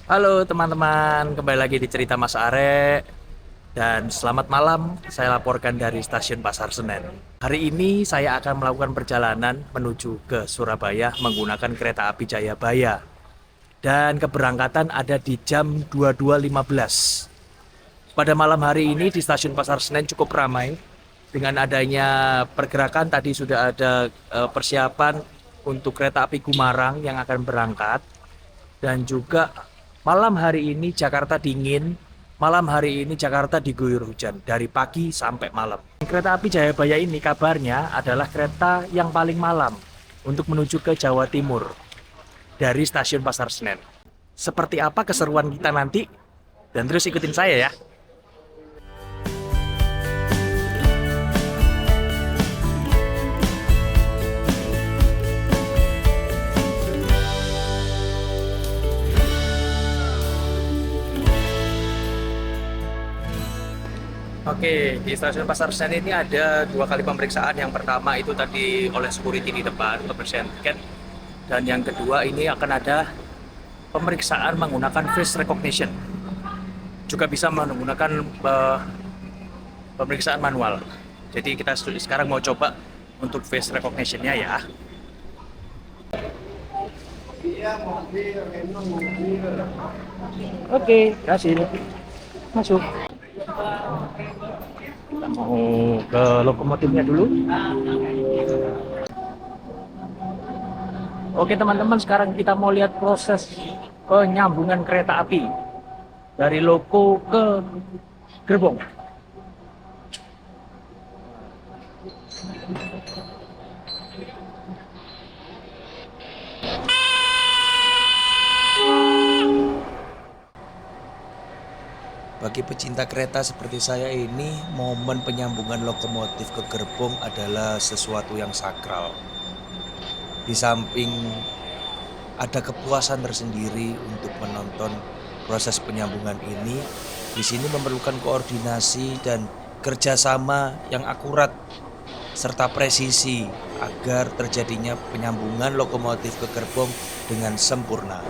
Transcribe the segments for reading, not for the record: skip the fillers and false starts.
Halo teman-teman, kembali lagi di Cerita Mas Are. Dan selamat malam, saya laporkan dari Stasiun Pasar Senen. Hari ini saya akan melakukan perjalanan menuju ke Surabaya menggunakan kereta api Jayabaya. Dan keberangkatan ada di jam 22.15. Pada malam hari ini di Stasiun Pasar Senen cukup ramai. Dengan adanya pergerakan tadi sudah ada persiapan untuk kereta api Gumarang yang akan berangkat. Dan juga malam hari ini Jakarta dingin, malam hari ini Jakarta diguyur hujan dari pagi sampai malam. Kereta api Jayabaya ini kabarnya adalah kereta yang paling malam untuk menuju ke Jawa Timur dari Stasiun Pasar Senen. Seperti apa keseruan kita nanti? Dan terus ikutin saya ya. Oke, di Stasiun Pasar Senen ini ada 2 kali pemeriksaan. Yang pertama itu tadi oleh security di depan, pemeriksaan tiket. Dan yang kedua ini akan ada pemeriksaan menggunakan face recognition. Juga bisa menggunakan pemeriksaan manual. Jadi kita sekarang mau coba untuk face recognition-nya ya. Oke, kasih. Masuk. Kita mau ke lokomotifnya dulu. Oke teman-teman, sekarang kita mau lihat proses penyambungan kereta api dari loko ke gerbong. Bagi pecinta kereta seperti saya ini, momen penyambungan lokomotif ke gerbong adalah sesuatu yang sakral. Di samping ada kepuasan tersendiri untuk menonton proses penyambungan ini, di sini memerlukan koordinasi dan kerjasama yang akurat serta presisi agar terjadinya penyambungan lokomotif ke gerbong dengan sempurna.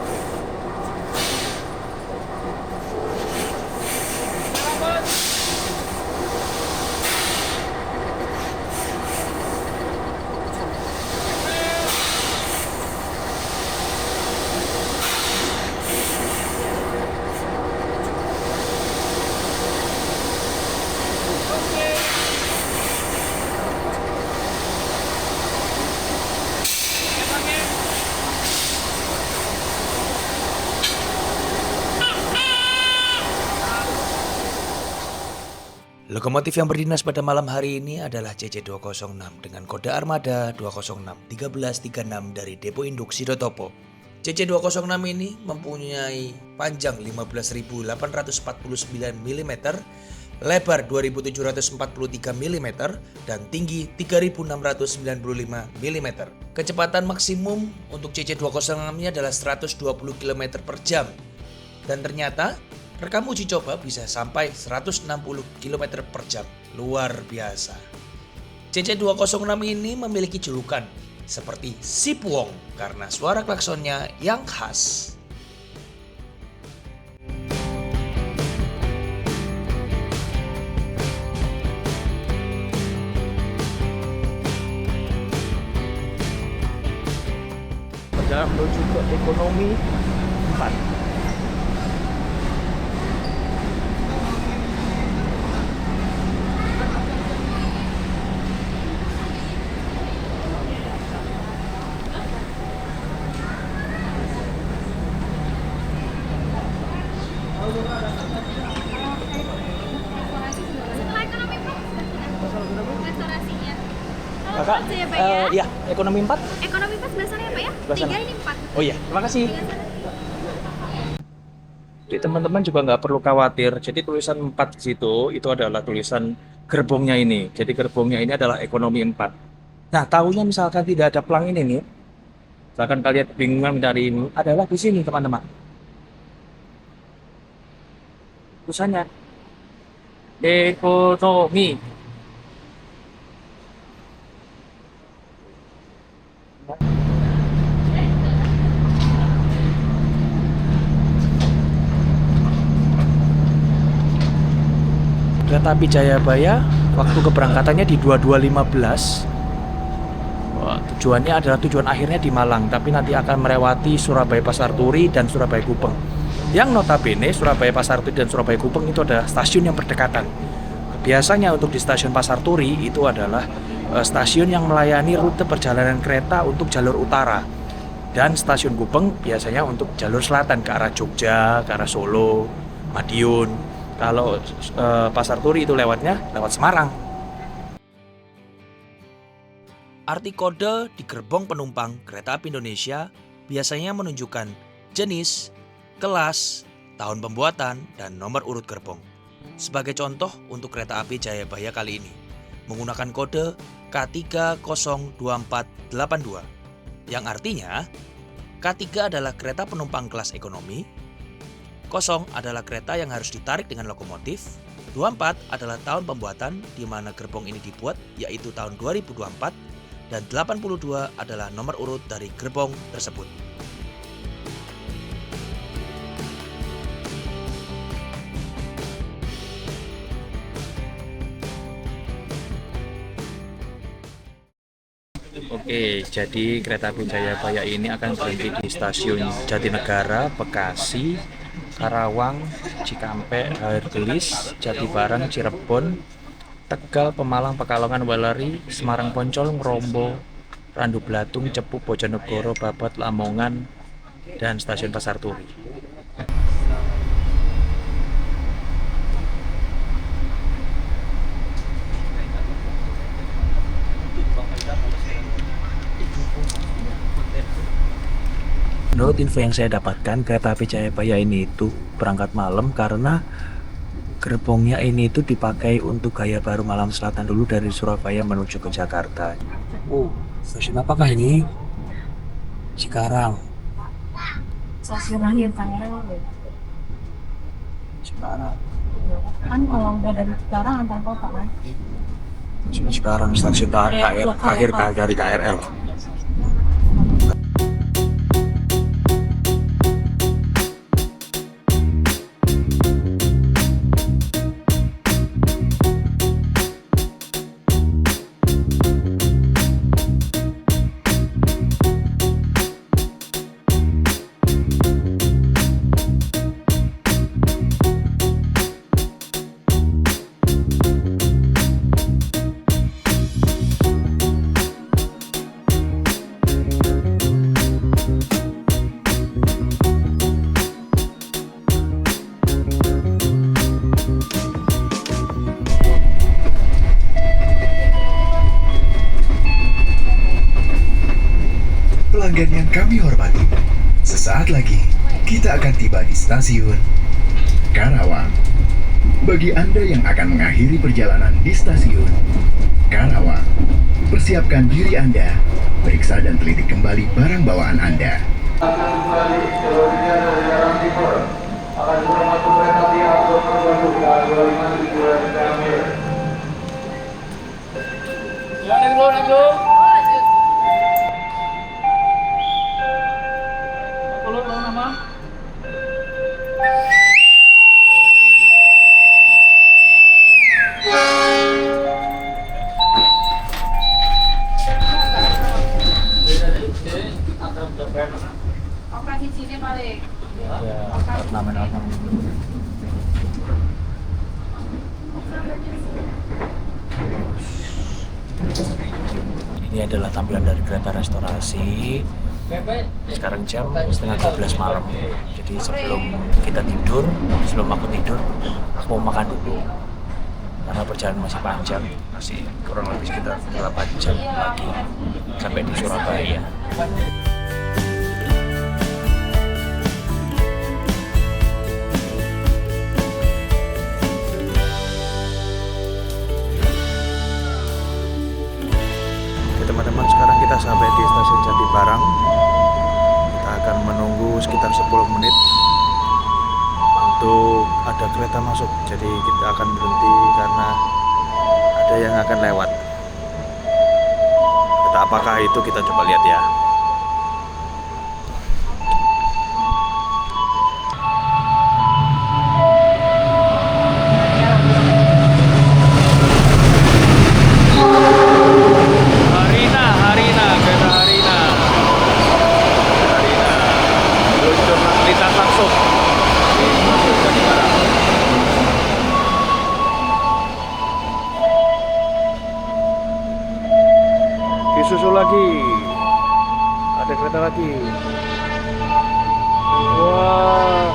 Lokomotif yang berdinas pada malam hari ini adalah CC206 dengan kode armada 206-1336 dari Depo Induk Sidotopo. CC206 ini mempunyai panjang 15.849 mm, lebar 2.743 mm, dan tinggi 3.695 mm. Kecepatan maksimum untuk CC206 ini adalah 120 km per jam. Dan ternyata rekam uji coba bisa sampai 160 km per jam. Luar biasa. CC206 ini memiliki julukan seperti si Puong karena suara klaksonnya yang khas. Perjalanan menuju ke ekonomi 4. Kakak, aja ya Pak ya. iya, ekonomi 4. Ekonomi pas sebelah sana ya Pak ya? Sebelah sana. 3 ini 4. Oh iya, terima kasih. Sebelah sana. Jadi teman-teman juga nggak perlu khawatir. Jadi tulisan 4 di situ itu adalah tulisan gerbongnya ini. Jadi gerbongnya ini adalah ekonomi 4. Nah, tahunya misalkan tidak ada pelang ini nih. Misalkan kalian bingung mencari ini, adalah di sini teman-teman. Tulisannya ekonomi. Kereta api Jayabaya waktu keberangkatannya di 22.15. Wah, tujuannya adalah tujuan akhirnya di Malang, tapi nanti akan melewati Surabaya Pasar Turi dan Surabaya Gubeng. Yang notabene Surabaya Pasar Turi dan Surabaya Gubeng itu adalah stasiun yang berdekatan. Biasanya untuk di stasiun Pasar Turi itu adalah stasiun yang melayani rute perjalanan kereta untuk jalur utara. Dan stasiun Gubeng biasanya untuk jalur selatan ke arah Jogja, ke arah Solo, Madiun. Kalau Pasar Turi itu lewatnya lewat Semarang. Arti kode di gerbong penumpang kereta api Indonesia biasanya menunjukkan jenis, kelas, tahun pembuatan, dan nomor urut gerbong. Sebagai contoh untuk kereta api Jayabaya kali ini, menggunakan kode K302482, yang artinya K3 adalah kereta penumpang kelas ekonomi, 0 adalah kereta yang harus ditarik dengan lokomotif, 24 adalah tahun pembuatan di mana gerbong ini dibuat, yaitu tahun 2024, dan 82 adalah nomor urut dari gerbong tersebut. Oke, jadi kereta api Jayabaya ini akan berhenti di stasiun Jatinegara, Bekasi, Karawang, Cikampek, Hercules, Jatibarang, Cirebon, Tegal, Pemalang, Pekalongan, Weleri, Semarang, Poncol, Ngrombo, Randu Blatung, Cepu, Bojonegoro, Babat, Lamongan, dan stasiun Pasar Turi. Menurut info yang saya dapatkan, kereta api Jayabaya ini itu berangkat malam karena gerbongnya ini itu dipakai untuk gaya baru Malam Selatan dulu dari Surabaya menuju ke Jakarta. Oh, stasiun apakah ini? Cikarang. Stasiun akhir Tangerang. Cikarang. Kan kalau udah dari Cikarang antar kota kan. Cikarang stasiun akhir dari KRL. Pelanggan yang kami hormati, sesaat lagi kita akan tiba di stasiun Karawang. Bagi Anda yang akan mengakhiri perjalanan di stasiun Karawang, persiapkan diri Anda, periksa dan teliti kembali barang bawaan Anda. Operasi sini balik. Ini adalah tampilan dari kereta restorasi. Sekarang jam setengah 12 malam. Jadi sebelum kita tidur, sebelum aku tidur, aku mau makan dulu. karena perjalanan masih panjang, masih kurang lebih sekitar 8 jam lagi sampai di Surabaya. Oke teman-teman, sekarang kita sampai di stasiun Jatibarang. Kita akan menunggu sekitar 10 menit untuk ada kereta masuk. Jadi kita akan berhenti karena ada yang akan lewat. Kereta apakah itu, kita coba lihat ya. Harina, kereta Harina. Harina. Meluncur lintas langsung di stasiun Jatibarang. Disusul lagi. Ada kereta lagi. Wah.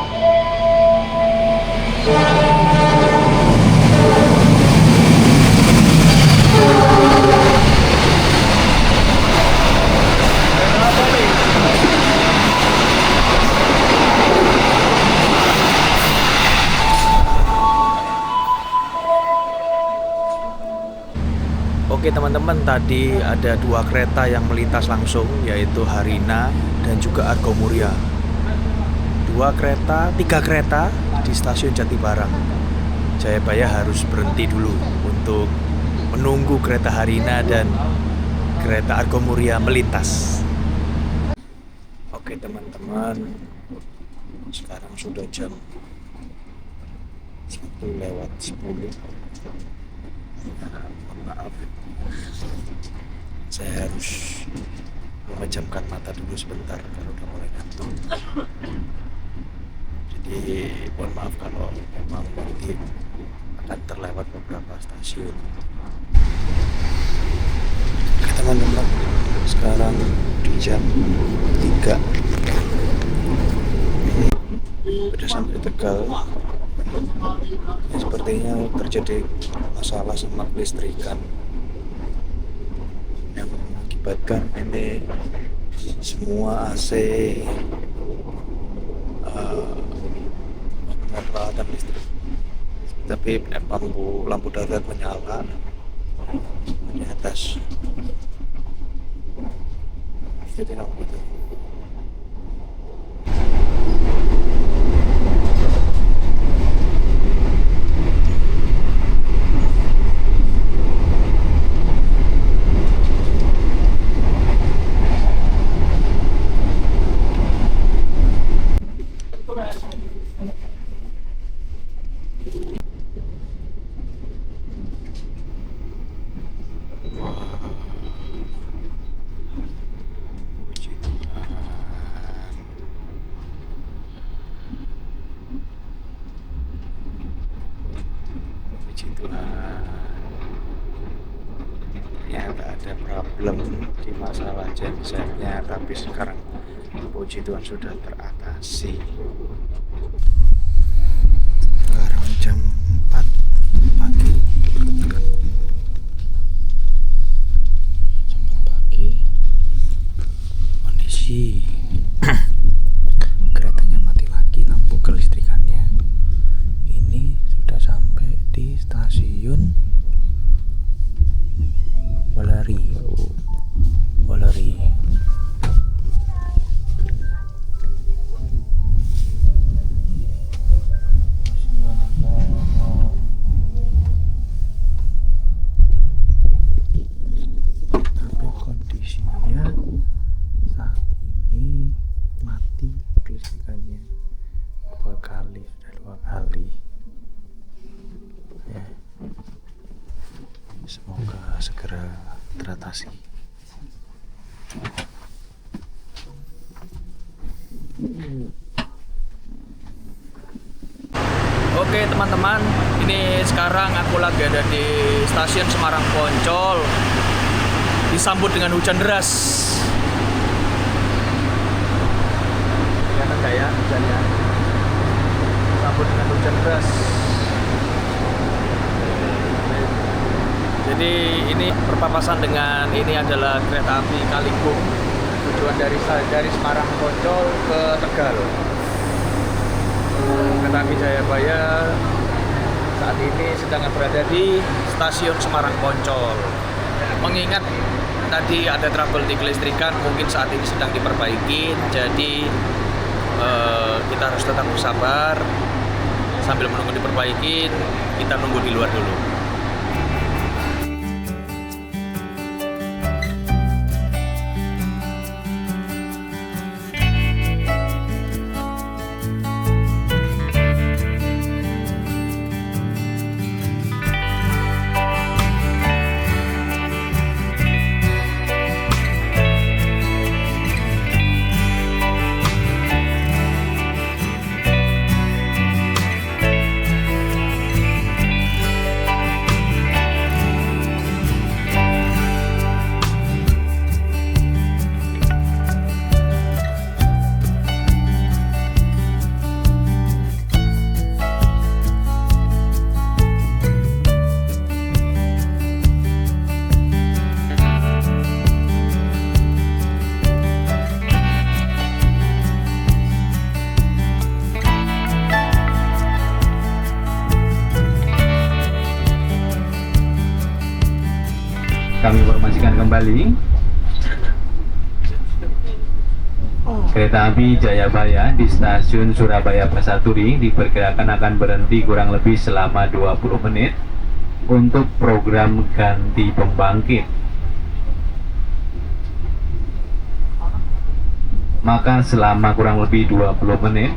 Oke teman-teman, tadi ada 2 kereta yang melintas langsung, yaitu Harina dan juga Argo Muria. 3 kereta di stasiun Jatibarang. Jayabaya harus berhenti dulu untuk menunggu kereta Harina dan kereta Argo Muria melintas. Oke teman-teman, sekarang sudah jam 1:10. Maaf, saya harus memejamkan mata dulu sebentar kalau udah mulai ngantuk. Jadi mohon maaf kalau memang nanti akan terlewat beberapa stasiun. Oke teman-teman, sekarang di jam 3 sudah sampai Tegal. Sepertinya terjadi masalah sama kelistrikan yang mengakibatkan ini semua AC, peralatan listrik, tapi lampu darurat menyala di atas. Jadi lampu itu. Ternyata ada problem di masalah gensetnya, tapi sekarang puji Tuhan sudah teratasi. Sekarang jam 4 pagi. Jam 4 pagi. Kondisi keretanya mati lagi lampu kelistrikannya. Ini sudah sampai di stasiun Walari. Tapi kondisinya saat ini mati kelistrikannya sudah 2 kali. Ya. Semoga segera teratasi. Oke teman-teman, ini sekarang aku lagi ada di stasiun Semarang Poncol, disambut dengan hujan deras. Kelihatan nggak ya hujannya? Disambut dengan hujan deras. Jadi ini berpapasan dengan ini adalah kereta api Kalingkung tujuan dari Semarang Poncol ke Tegal. Kereta api Jayabaya saat ini sedang berada di stasiun Semarang Poncol. Mengingat tadi ada trouble di kelistrikan, mungkin saat ini sedang diperbaiki, jadi kita harus tetap bersabar sambil menunggu diperbaiki. Kita nunggu di luar dulu. Kami informasikan kembali, kereta api Jayabaya di stasiun Surabaya Pasar Turi diperkirakan akan berhenti kurang lebih selama 20 menit untuk program ganti pembangkit. Maka selama kurang lebih 20 menit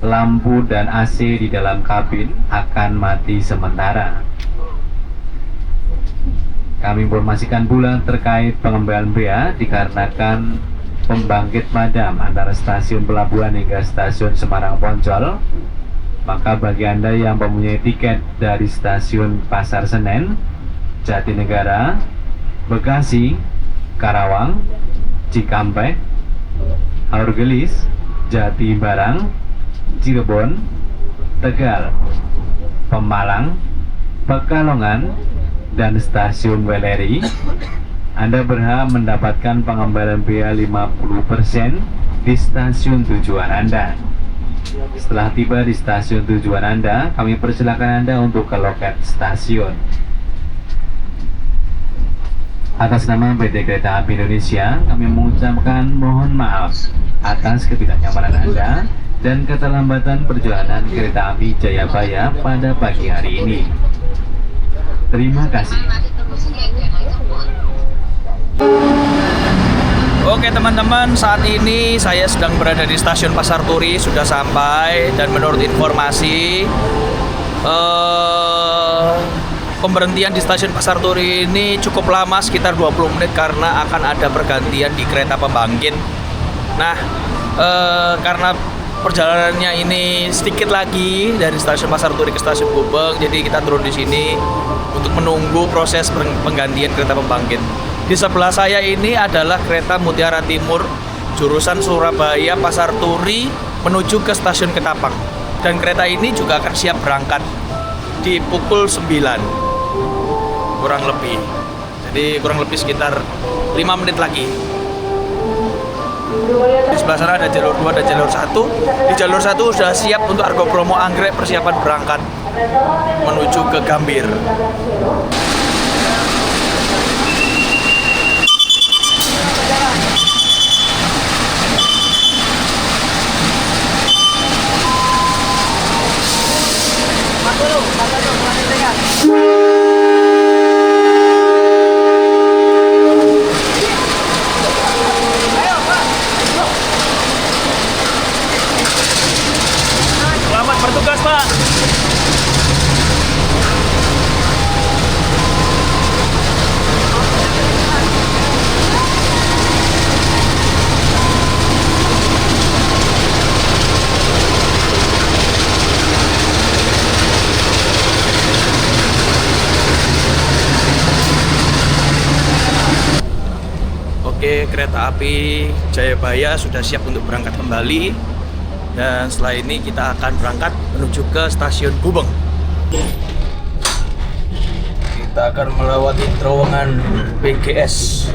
lampu dan AC di dalam kabin akan mati sementara. Kami informasikan pula terkait pengembalian bea dikarenakan pembangkit padam antara stasiun Pelabuhan hingga stasiun Semarang Poncol. Maka bagi Anda yang mempunyai tiket dari stasiun Pasar Senen, Jatinegara, Bekasi, Karawang, Cikampek, Haurgelis, Jatibarang, Cirebon, Tegal, Pemalang, Pekalongan, dan stasiun Weleri, Anda berhak mendapatkan pengembalian bea 50% di stasiun tujuan Anda. Setelah tiba di stasiun tujuan Anda, kami persilakan Anda untuk ke loket stasiun. Atas nama PT Kereta Api Indonesia, kami mengucapkan mohon maaf atas ketidaknyamanan Anda dan keterlambatan perjalanan kereta api Jayabaya pada pagi hari ini. Terima kasih. Oke teman-teman, saat ini saya sedang berada di stasiun Pasar Turi, sudah sampai, dan menurut informasi pemberhentian di stasiun Pasar Turi ini cukup lama, sekitar 20 menit karena akan ada pergantian di kereta pembangkit. Nah, karena perjalanannya ini sedikit lagi dari stasiun Pasar Turi ke stasiun Gubeng, jadi kita turun di sini untuk menunggu proses penggantian kereta pembangkit. Di sebelah saya ini adalah kereta Mutiara Timur jurusan Surabaya Pasar Turi menuju ke stasiun Ketapang, dan kereta ini juga akan siap berangkat di pukul 9 kurang lebih. Jadi kurang lebih sekitar 5 menit lagi. Di sebelah sana ada jalur 2 dan jalur 1. Di jalur 1 sudah siap untuk Argo Bromo Anggrek, persiapan berangkat menuju ke Gambir. Selamat bertugas, Pak. Oke, kereta api Jayabaya sudah siap untuk berangkat kembali. Dan setelah ini kita akan berangkat menuju ke stasiun Gubeng. Kita akan melewati terowongan PGS,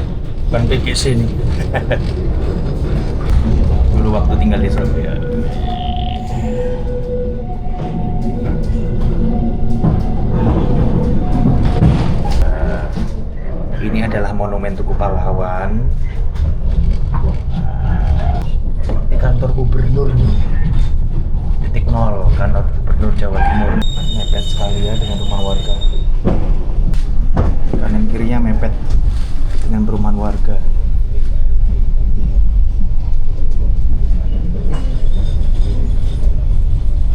bukan PGC nih. Dulu waktu tinggal di Surabaya. Ini adalah Monumen Tugu Pahlawan. Ini kantor gubernur nih. Titik 0, kantor gubernur Jawa Timur. Mepet sekali ya dengan rumah warga. Kanan kirinya mepet dengan perumahan warga.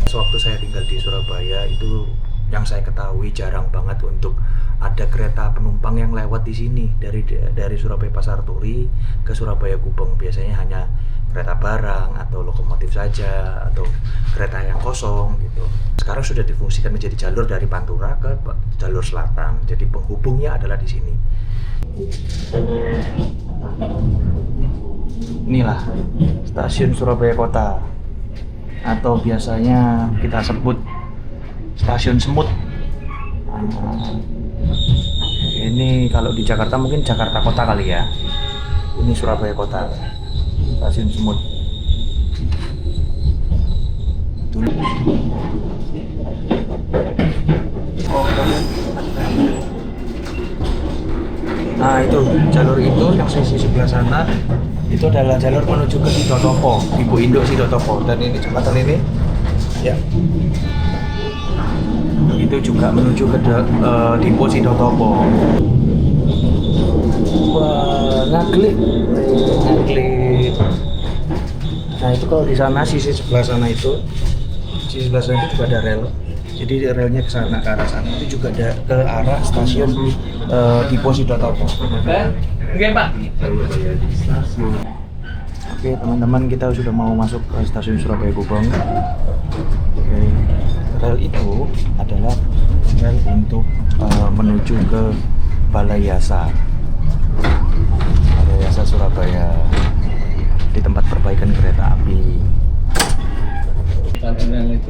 Sewaktu saya tinggal di Surabaya itu yang saya ketahui jarang banget untuk ada kereta penumpang yang lewat di sini dari Surabaya Pasar Turi ke Surabaya Gubeng. Biasanya hanya kereta barang atau lokomotif saja atau kereta yang kosong gitu. Sekarang sudah difungsikan menjadi jalur dari Pantura ke jalur selatan. Jadi penghubungnya adalah di sini. Inilah stasiun Surabaya Kota atau biasanya kita sebut Stasiun Semut. Ini kalau di Jakarta mungkin Jakarta Kota kali ya. Ini Surabaya Kota, Stasiun Semut. Nah itu jalur itu yang sisi sebelah sana itu adalah jalur menuju ke Sidotopo, Ibu Induk Sidotopo. Dan ini jembatan ini ya itu juga menuju ke Dipo Sidotopo. Wah, ngaglik. Nah itu kalau di sana sisi sebelah sana itu juga ada rel. Jadi relnya ke sana, ke arah sana itu juga ada ke arah stasiun Dipo Sidotopo. Oke Pak. Oke teman-teman, kita sudah mau masuk ke stasiun Surabaya Gubeng. Oke. Rel itu adalah rel untuk menuju ke Balai Yasa Surabaya, di tempat perbaikan kereta api.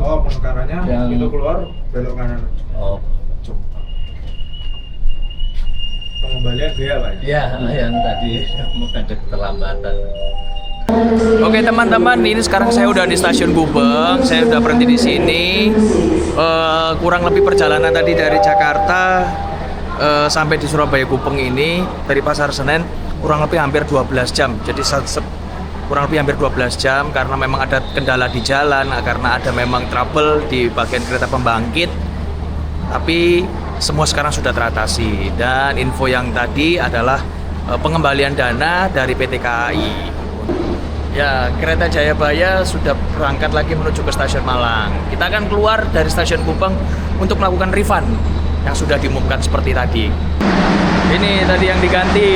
Oh, penukarannya yang itu keluar belok kanan. Oh, Pengembalian biaya Pak ya? ya yang tadi ada keterlambatan. Oke teman-teman, ini sekarang saya udah di stasiun Gubeng. Saya udah berhenti di sini. Kurang lebih perjalanan tadi dari Jakarta sampai di Surabaya Gubeng ini dari Pasar Senen kurang lebih hampir 12 jam. Jadi kurang lebih hampir 12 jam karena memang ada kendala di jalan, karena ada memang trouble di bagian kereta pembangkit. Tapi semua sekarang sudah teratasi, dan info yang tadi adalah pengembalian dana dari PT KAI. Ya, kereta Jayabaya sudah berangkat lagi menuju ke stasiun Malang. Kita akan keluar dari stasiun Gubeng untuk melakukan refund yang sudah diumumkan seperti tadi. Ini tadi yang diganti.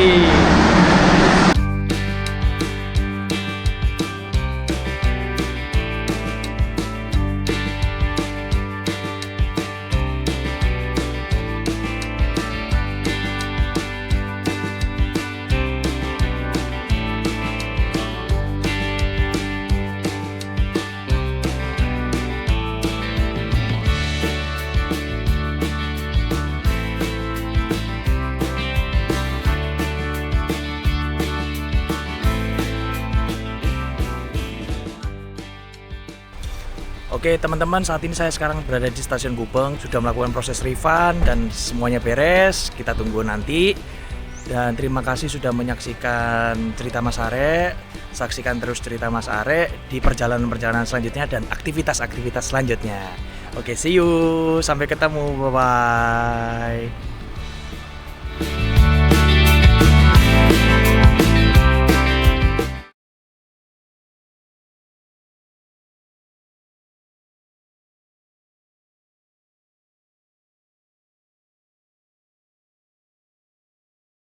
Oke teman-teman, saat ini saya sekarang berada di stasiun Gubeng, sudah melakukan proses refund dan semuanya beres. Kita tunggu nanti. Dan terima kasih sudah menyaksikan cerita Mas Are. Saksikan terus cerita Mas Are di perjalanan-perjalanan selanjutnya dan aktivitas-aktivitas selanjutnya. Oke, see you. Sampai ketemu. Bye-bye.